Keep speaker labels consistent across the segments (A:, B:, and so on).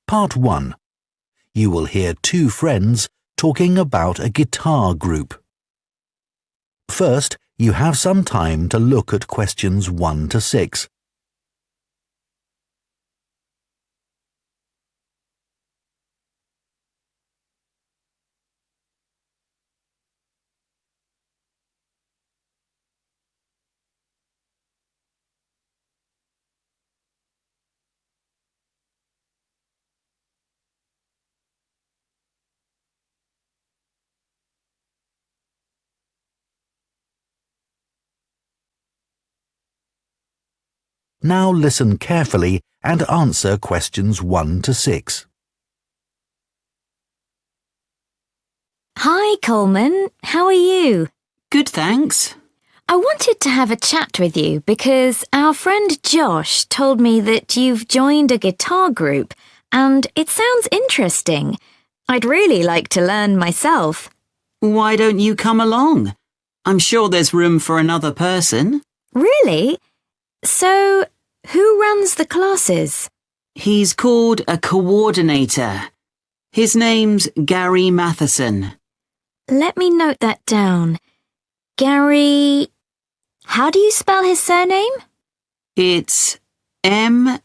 A: Part 1. You will hear two friends talking about a guitar group. First, you have some time to look at questions 1 to 6. Now listen carefully and answer questions 1 to 6.
B: Hi, Coleman. How are you?
C: Good, thanks.
B: I wanted to have a chat with you because our friend Josh told me that you've joined a guitar group and it sounds interesting. I'd really like to learn myself.
C: Why don't you come along? I'm sure there's room for another person.
B: Really? So, who runs the classes?
C: He's called a coordinator. His name's Gary Matheson.
B: Let me note that down. Gary... How do you spell his surname?
C: It's Matheson.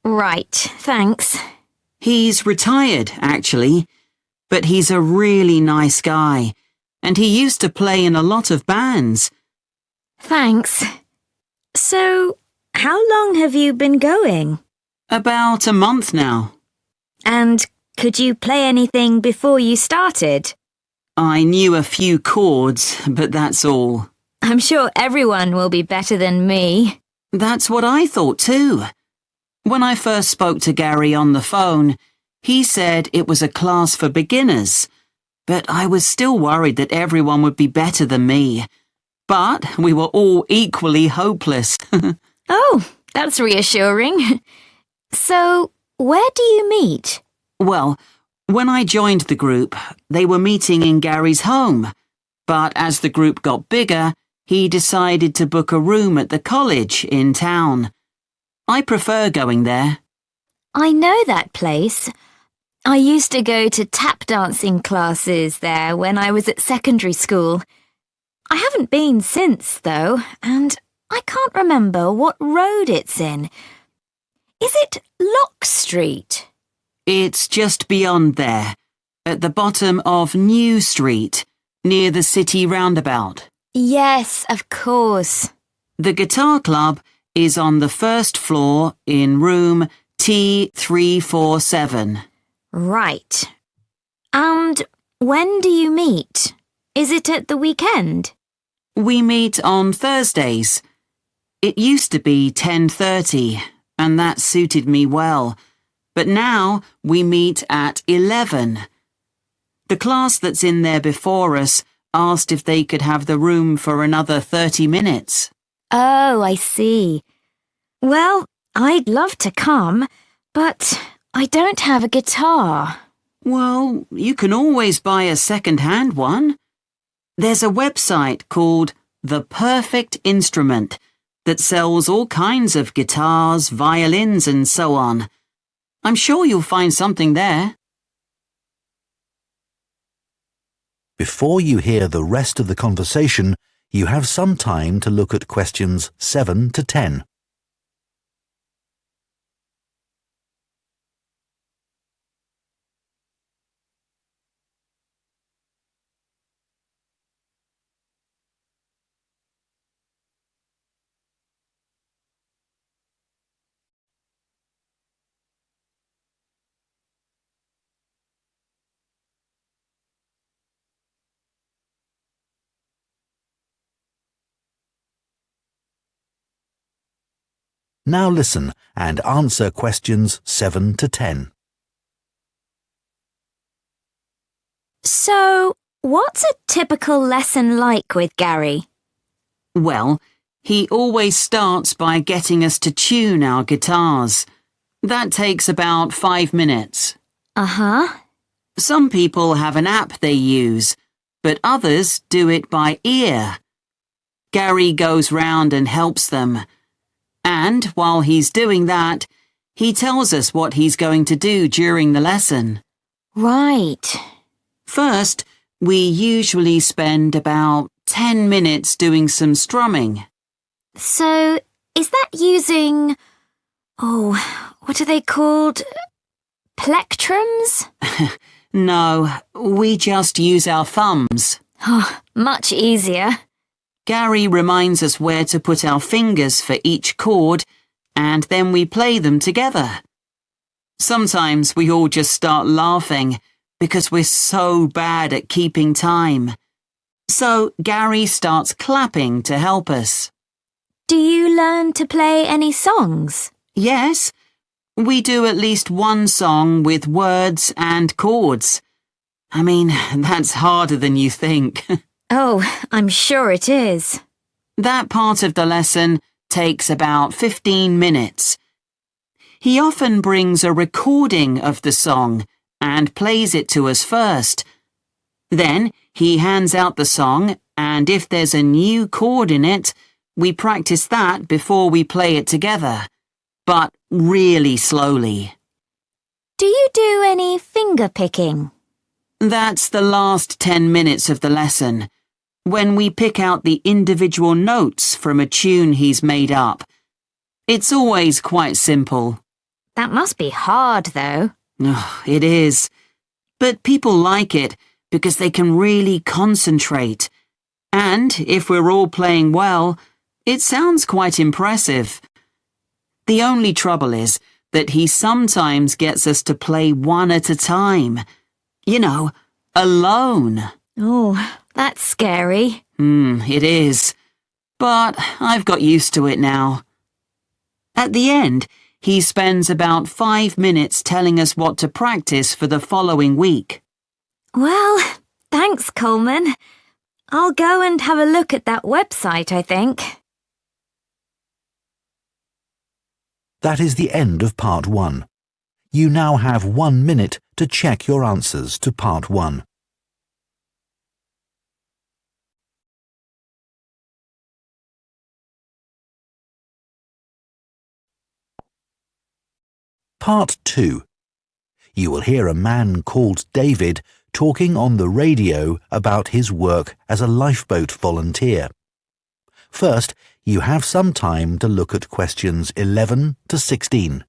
B: Right, thanks.
C: He's retired, actually, but he's a really nice guy, and he used to play in a lot of bands.
B: Thanks. So, how long have you been going?
C: About a month now.
B: And could you play anything before you started?
C: I knew a few chords, but that's all.
B: I'm sure everyone will be better than me.
C: That's what I thought too. When I first spoke to Gary on the phone, he said it was a class for beginners, but I was still worried that everyone would be better than me. But we were all equally hopeless.
B: Oh, that's reassuring. So, where do you meet?
C: Well, when I joined the group, they were meeting in Gary's home. But as the group got bigger, he decided to book a room at the college in town. I prefer going there.
B: I know that place. I used to go to tap dancing classes there when I was at secondary school. I haven't been since, though, and I can't remember what road it's in. Is it Lock Street?
C: It's just beyond there, at the bottom of New Street, near the city roundabout.
B: Yes, of course.
C: The guitar club is on the first floor in room T347.
B: Right. And when do you meet? Is it at the weekend?
C: We meet on Thursdays. It used to be 10:30, and that suited me well. But now we meet at 11. The class that's in there before us asked if they could have the room for another 30 minutes.
B: Oh, I see. Well, I'd love to come, but I don't have a guitar.
C: Well, you can always buy a second-hand one. There's a website called The Perfect Instrument that sells all kinds of guitars, violins, and so on. I'm sure you'll find something there.
A: Before you hear the rest of the conversation, you have some time to look at questions 7 to 10. Now listen and answer questions 7 to 10.
B: So, what's a typical lesson like with Gary?
C: Well, he always starts by getting us to tune our guitars. That takes about 5 minutes.
B: Uh-huh.
C: Some people have an app they use, but others do it by ear. Gary goes round and helps them. And while he's doing that, he tells us what he's going to do during the lesson.
B: Right.
C: First, we usually spend about 10 minutes doing some strumming.
B: So, is that using... what are they called? Plectrums?
C: No, we just use our thumbs.
B: Oh, much easier.
C: Gary reminds us where to put our fingers for each chord, and then we play them together. Sometimes we all just start laughing because we're so bad at keeping time. So Gary starts clapping to help us.
B: Do you learn to play any songs?
C: Yes, we do at least one song with words and chords. I mean, that's harder than you think.
B: Oh, I'm sure it is.
C: That part of the lesson takes about 15 minutes. He often brings a recording of the song and plays it to us first. Then he hands out the song, and if there's a new chord in it, we practice that before we play it together, but really slowly.
B: Do you do any finger picking?
C: That's the last 10 minutes of the lesson, when we pick out the individual notes from a tune he's made up. It's always quite simple.
B: That must be hard, though.
C: Oh, it is. But people like it because they can really concentrate. And if we're all playing well, it sounds quite impressive. The only trouble is that he sometimes gets us to play one at a time. You know, alone.
B: Oh, that's scary.
C: It is. But I've got used to it now. At the end, he spends about 5 minutes telling us what to practice for the following week.
B: Well, thanks, Coleman. I'll go and have a look at that website, I think.
A: That is the end of Part 1. You now have 1 minute to check your answers to Part 1. Part 2. You will hear a man called David talking on the radio about his work as a lifeboat volunteer. First, you have some time to look at questions 11 to 16.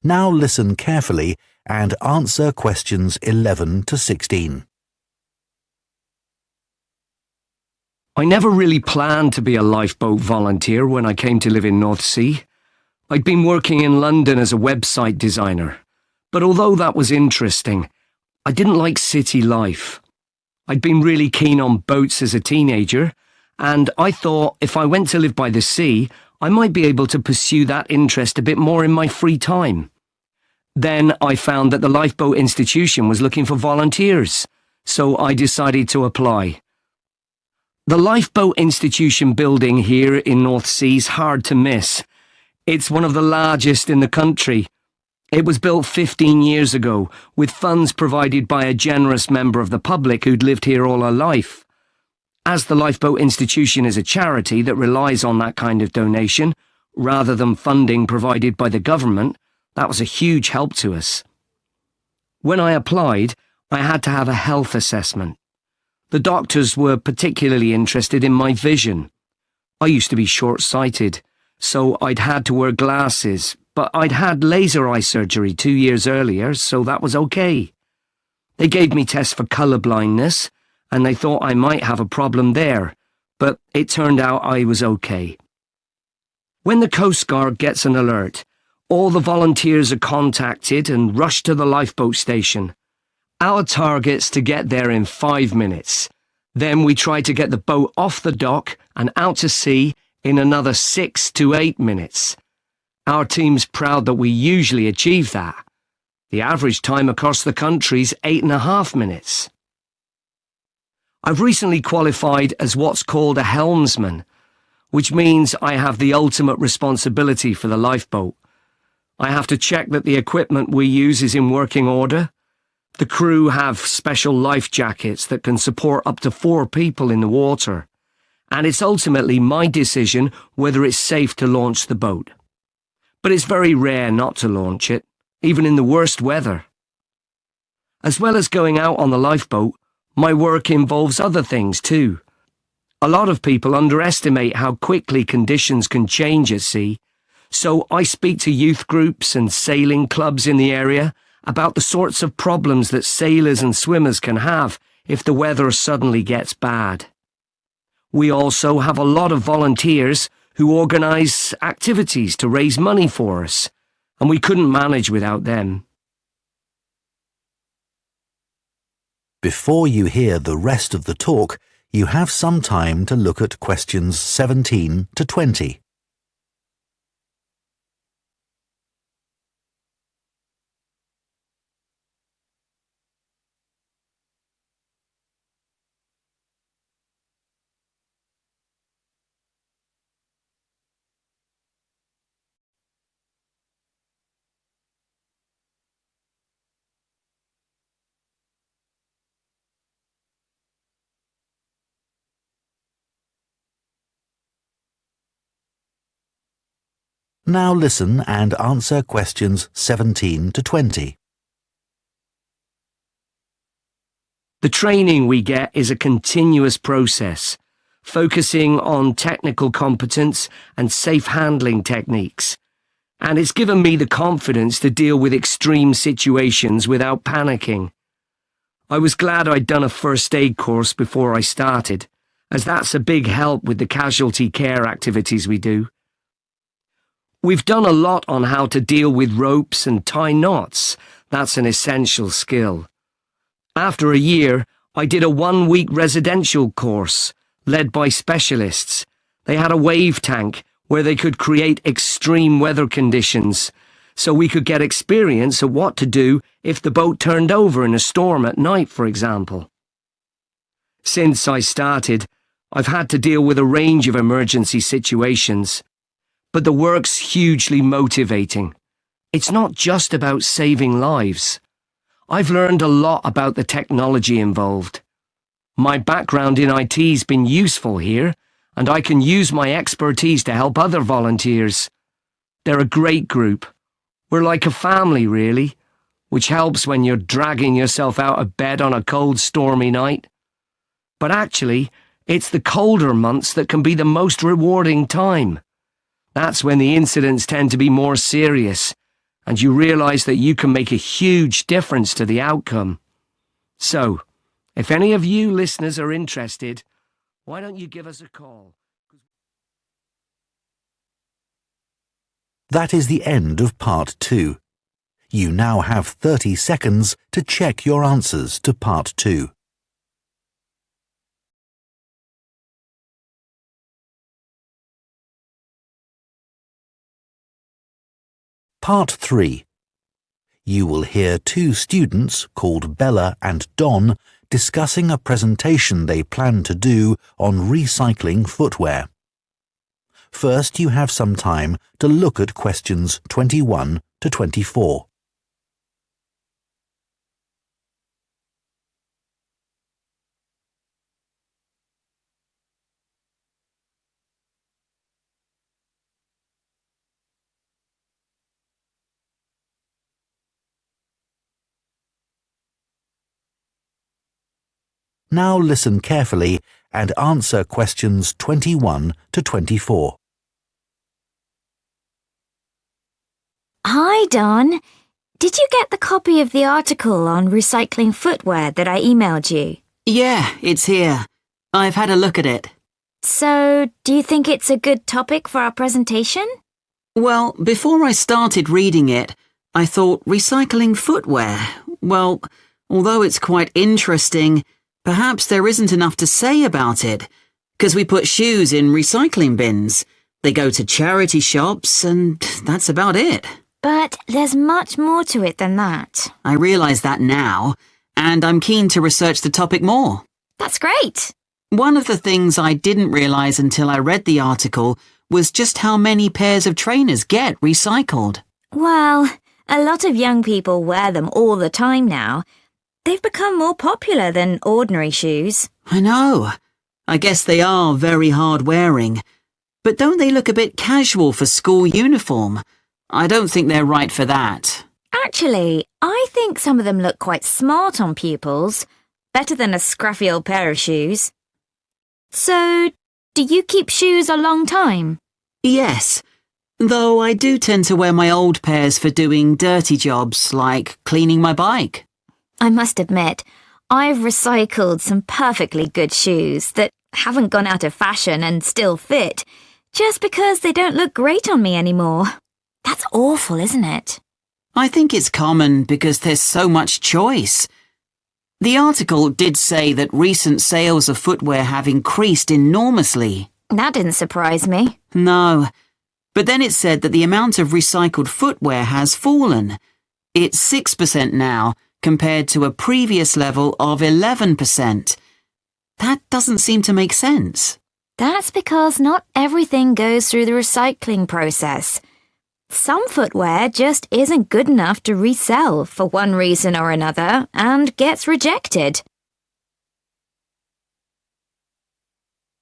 A: Now listen carefully and answer questions 11 to 16.
D: I never really planned to be a lifeboat volunteer when I came to live in North Sea. I'd been working in London as a website designer, but although that was interesting, I didn't like city life. I'd been really keen on boats as a teenager, and I thought if I went to live by the sea, I might be able to pursue that interest a bit more in my free time. Then I found that the Lifeboat Institution was looking for volunteers, so I decided to apply. The Lifeboat Institution building here in North Sea's hard to miss. It's one of the largest in the country. It was built 15 years ago, with funds provided by a generous member of the public who'd lived here all her life. As the Lifeboat Institution is a charity that relies on that kind of donation, rather than funding provided by the government, that was a huge help to us. When I applied, I had to have a health assessment. The doctors were particularly interested in my vision. I used to be short-sighted, so I'd had to wear glasses, but I'd had laser eye surgery 2 years earlier, so that was okay. They gave me tests for colour blindness, and they thought I might have a problem there, but it turned out I was okay. When the Coast Guard gets an alert, all the volunteers are contacted and rush to the lifeboat station. Our target's to get there in 5 minutes. Then we try to get the boat off the dock and out to sea in another 6 to 8 minutes. Our team's proud that we usually achieve that. The average time across the country's 8.5 minutes. I've recently qualified as what's called a helmsman, which means I have the ultimate responsibility for the lifeboat. I have to check that the equipment we use is in working order. The crew have special life jackets that can support up to 4 people in the water, and it's ultimately my decision whether it's safe to launch the boat. But it's very rare not to launch it, even in the worst weather. As well as going out on the lifeboat, my work involves other things too. A lot of people underestimate how quickly conditions can change at sea, so I speak to youth groups and sailing clubs in the area about the sorts of problems that sailors and swimmers can have if the weather suddenly gets bad. We also have a lot of volunteers who organise activities to raise money for us, and we couldn't manage without them.
A: Before you hear the rest of the talk, you have some time to look at questions 17 to 20. Now listen and answer questions 17 to 20.
D: The training we get is a continuous process, focusing on technical competence and safe handling techniques, and it's given me the confidence to deal with extreme situations without panicking. I was glad I'd done a first aid course before I started, as that's a big help with the casualty care activities we do. We've done a lot on how to deal with ropes and tie knots. That's an essential skill. After a year, I did a 1-week residential course, led by specialists. They had a wave tank where they could create extreme weather conditions, so we could get experience of what to do if the boat turned over in a storm at night, for example. Since I started, I've had to deal with a range of emergency situations. But the work's hugely motivating. It's not just about saving lives. I've learned a lot about the technology involved. My background in IT's been useful here, and I can use my expertise to help other volunteers. They're a great group. We're like a family, really, which helps when you're dragging yourself out of bed on a cold, stormy night. But actually, it's the colder months that can be the most rewarding time. That's when the incidents tend to be more serious, and you realise that you can make a huge difference to the outcome. So, if any of you listeners are interested, why don't you give us a call?
A: That is the end of part 2. You now have 30 seconds to check your answers to part 2. Part 3. You will hear 2 students called Bella and Don discussing a presentation they plan to do on recycling footwear. First, you have some time to look at questions 21 to 24. Now listen carefully and answer questions 21 to 24.
B: Hi, Don. Did you get the copy of the article on recycling footwear that I emailed you?
C: Yeah, it's here. I've had a look at it.
B: So, do you think it's a good topic for our presentation?
C: Well, before I started reading it, I thought recycling footwear. Well, although it's quite interesting, perhaps there isn't enough to say about it, because we put shoes in recycling bins. They go to charity shops, and that's about it.
B: But there's much more to it than that.
C: I realise that now, and I'm keen to research the topic more.
B: That's great.
C: One of the things I didn't realise until I read the article was just how many pairs of trainers get recycled.
B: Well, a lot of young people wear them all the time now. They've become more popular than ordinary shoes.
C: I know. I guess they are very hard-wearing. But don't they look a bit casual for school uniform? I don't think they're right for that.
B: Actually, I think some of them look quite smart on pupils. Better than a scruffy old pair of shoes. So, do you keep shoes a long time?
C: Yes, though I do tend to wear my old pairs for doing dirty jobs like cleaning my bike.
B: I must admit, I've recycled some perfectly good shoes that haven't gone out of fashion and still fit, just because they don't look great on me anymore. That's awful, isn't it?
C: I think it's common because there's so much choice. The article did say that recent sales of footwear have increased enormously.
B: That didn't surprise me.
C: No, but then it said that the amount of recycled footwear has fallen. It's 6% now, compared to a previous level of 11%. That doesn't seem to make sense.
B: That's because not everything goes through the recycling process. Some footwear just isn't good enough to resell for one reason or another and gets rejected.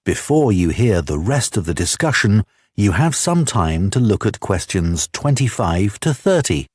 A: Before you hear the rest of the discussion, you have some time to look at questions 25 to 30.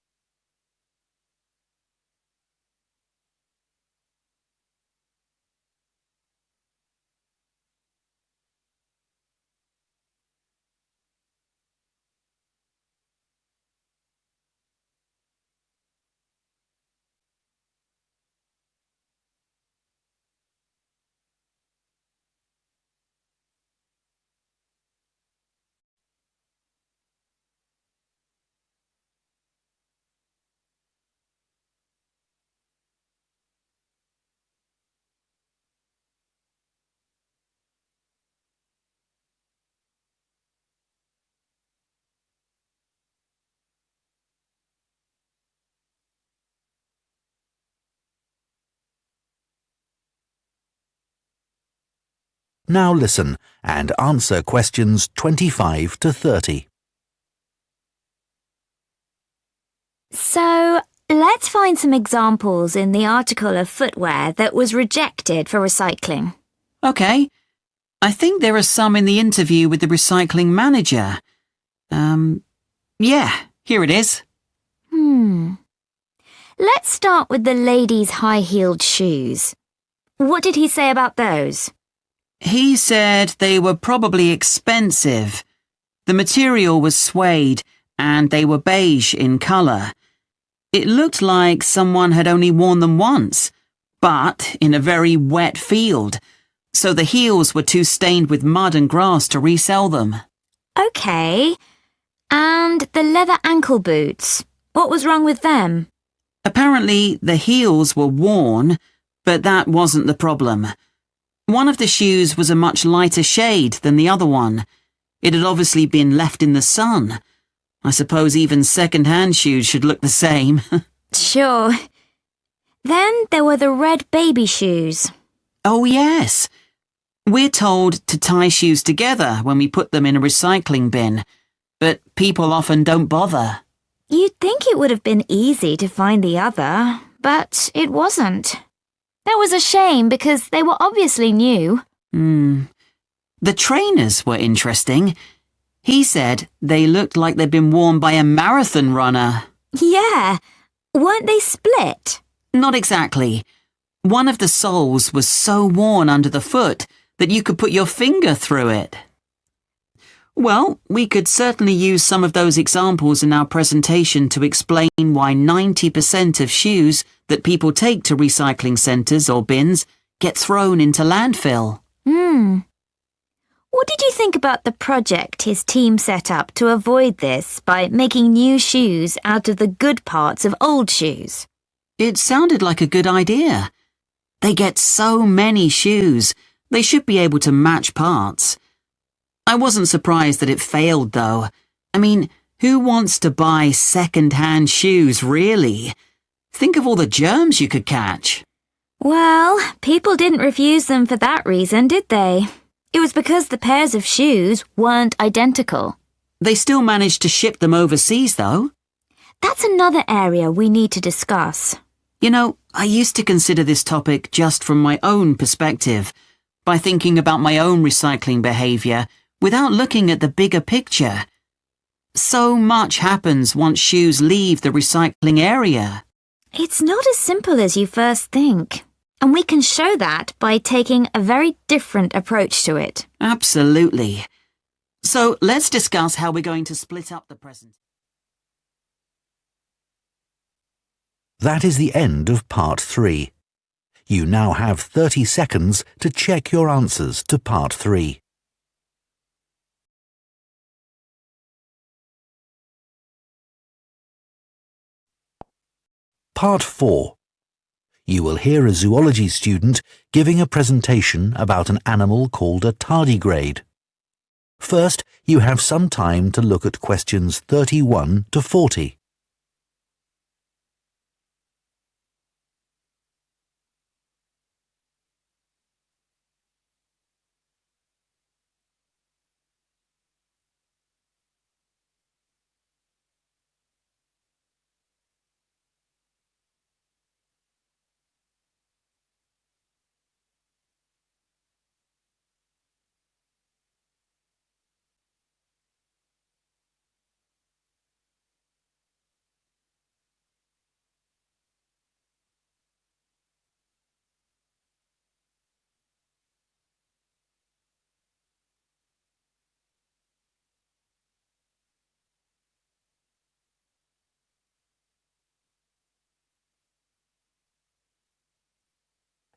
A: Now listen and answer questions 25 to 30.
B: So, let's find some examples in the article of footwear that was rejected for recycling.
C: Okay, I think there are some in the interview with the recycling manager. Yeah, here it is.
B: Let's start with the ladies' high-heeled shoes. What did he say about those?
C: He said they were probably expensive. The material was suede and they were beige in colour. It looked like someone had only worn them once, but in a very wet field, so the heels were too stained with mud and grass to resell them.
B: Okay. And the leather ankle boots. What was wrong with them?
C: Apparently the heels were worn, but that wasn't the problem. One of the shoes was a much lighter shade than the other one. It had obviously been left in the sun. I suppose even second-hand shoes should look the same.
B: Sure. Then there were the red baby shoes.
C: Oh, yes. We're told to tie shoes together when we put them in a recycling bin, but people often don't bother.
B: You'd think it would have been easy to find the other, but it wasn't. That was a shame because they were obviously new.
C: The trainers were interesting. He said they looked like they'd been worn by a marathon runner.
B: Yeah. Weren't they split?
C: Not exactly. One of the soles was so worn under the foot that you could put your finger through it. Well, we could certainly use some of those examples in our presentation to explain why 90% of shoes that people take to recycling centres or bins get thrown into landfill.
B: What did you think about the project his team set up to avoid this by making new shoes out of the good parts of old shoes?
C: It sounded like a good idea. They get so many shoes, they should be able to match parts. I wasn't surprised that it failed, though. I mean, who wants to buy second-hand shoes, really? Think of all the germs you could catch.
B: Well, people didn't refuse them for that reason, did they? It was because the pairs of shoes weren't identical.
C: They still managed to ship them overseas, though.
B: That's another area we need to discuss.
C: You know, I used to consider this topic just from my own perspective, by thinking about my own recycling behaviour without looking at the bigger picture. So much happens once shoes leave the recycling area.
B: It's not as simple as you first think. And we can show that by taking a very different approach to it.
C: Absolutely. So let's discuss how we're going to split up the present.
A: That is the end of part 3. You now have 30 seconds to check your answers to part 3. Part 4. You will hear a zoology student giving a presentation about an animal called a tardigrade. First, you have some time to look at questions 31 to 40.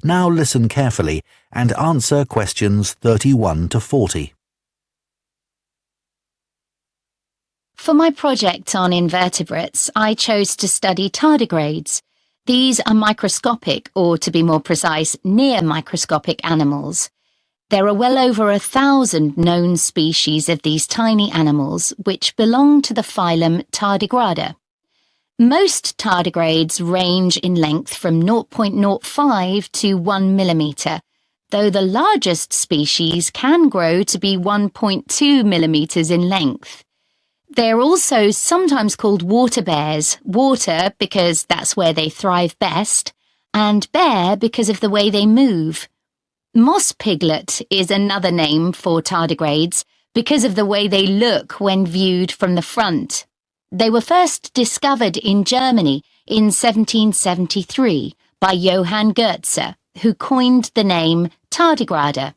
A: Now listen carefully and answer questions 31 to 40.
E: For my project on invertebrates, I chose to study tardigrades. These are microscopic, or to be more precise, near microscopic animals. There are well over 1,000 known species of these tiny animals, which belong to the phylum Tardigrada. Most tardigrades range in length from 0.05 to 1 millimetre, though the largest species can grow to be 1.2 millimetres in length. They're also sometimes called water bears, water because that's where they thrive best, and bear because of the way they move. Moss piglet is another name for tardigrades because of the way they look when viewed from the front. They were first discovered in Germany in 1773 by Johann Goetze, who coined the name tardigrade.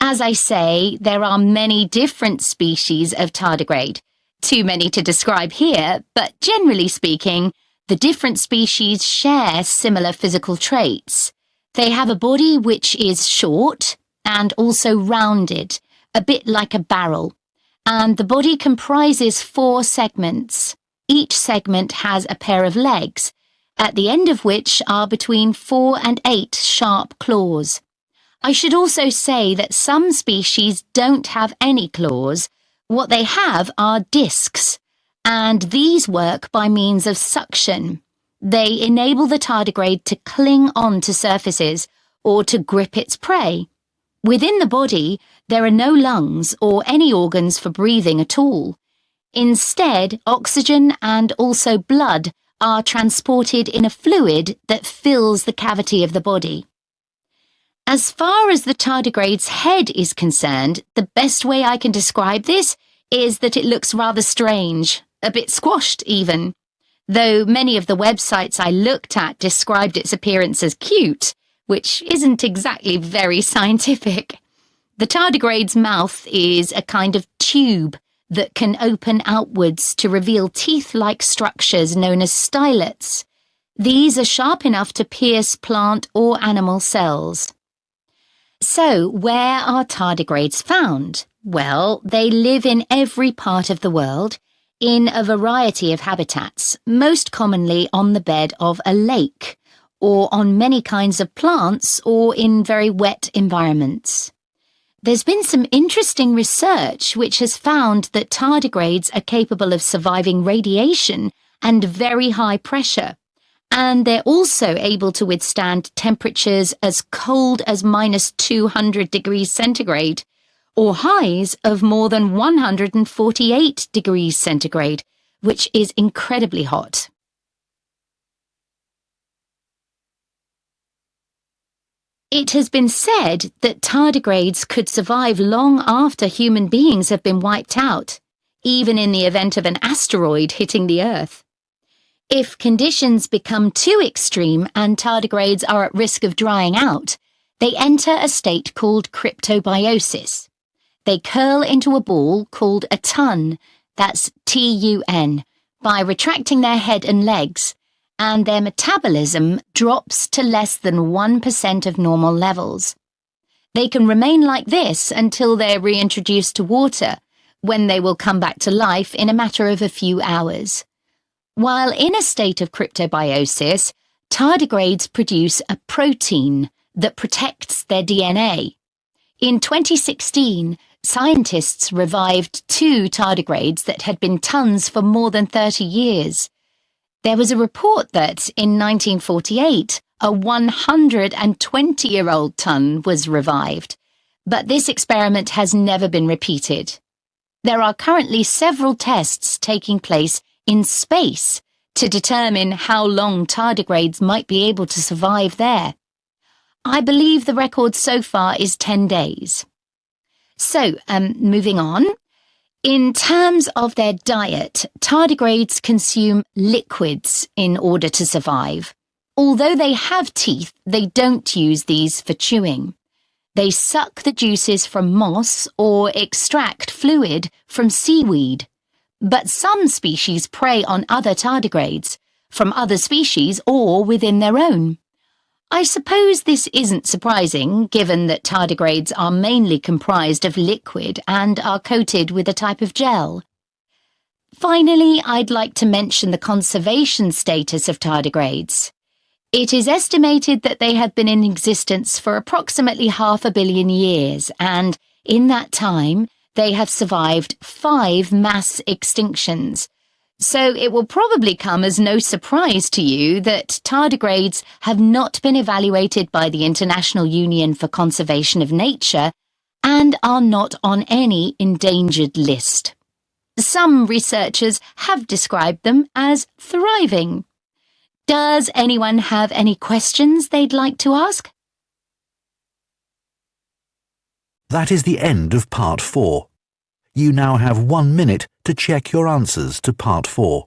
E: As I say, there are many different species of tardigrade. Too many to describe here, but generally speaking, the different species share similar physical traits. They have a body which is short and also rounded, a bit like a barrel. And the body comprises 4 segments. Each segment has a pair of legs, at the end of which are between 4 and 8 sharp claws. I should also say that some species don't have any claws. What they have are discs, and these work by means of suction. They enable the tardigrade to cling on to surfaces or to grip its prey. Within the body, there are no lungs or any organs for breathing at all. Instead, oxygen and also blood are transported in a fluid that fills the cavity of the body. As far as the tardigrade's head is concerned, the best way I can describe this is that it looks rather strange, a bit squashed even. Though many of the websites I looked at described its appearance as cute, which isn't exactly very scientific. The tardigrade's mouth is a kind of tube that can open outwards to reveal teeth-like structures known as stylets. These are sharp enough to pierce plant or animal cells. So, where are tardigrades found? Well, they live in every part of the world, in a variety of habitats, most commonly on the bed of a lake, or on many kinds of plants, or in very wet environments. There's been some interesting research which has found that tardigrades are capable of surviving radiation and very high pressure, and they're also able to withstand temperatures as cold as -200 degrees centigrade, or highs of more than 148 degrees centigrade, which is incredibly hot. It has been said that tardigrades could survive long after human beings have been wiped out, even in the event of an asteroid hitting the Earth. If conditions become too extreme and tardigrades are at risk of drying out, they enter a state called cryptobiosis. They curl into a ball called a tun, that's T-U-N, by retracting their head and legs, and their metabolism drops to less than 1% of normal levels. They can remain like this until they're reintroduced to water, when they will come back to life in a matter of a few hours. While in a state of cryptobiosis, tardigrades produce a protein that protects their DNA. In 2016, scientists revived 2 tardigrades that had been tuns for more than 30 years. There was a report that, in 1948, a 120-year-old tun was revived, but this experiment has never been repeated. There are currently several tests taking place in space to determine how long tardigrades might be able to survive there. I believe the record so far is 10 days. So, moving on. In terms of their diet, tardigrades consume liquids in order to survive. Although they have teeth, they don't use these for chewing. They suck the juices from moss or extract fluid from seaweed. But some species prey on other tardigrades, from other species or within their own. I suppose this isn't surprising, given that tardigrades are mainly comprised of liquid and are coated with a type of gel. Finally, I'd like to mention the conservation status of tardigrades. It is estimated that they have been in existence for approximately 500 million years, and in that time, they have survived 5 mass extinctions. So it will probably come as no surprise to you that tardigrades have not been evaluated by the International Union for Conservation of Nature and are not on any endangered list. Some researchers have described them as thriving. Does anyone have any questions they'd like to ask?
A: That is the end of Part 4. You now have 1 minute to check your answers to Part 4.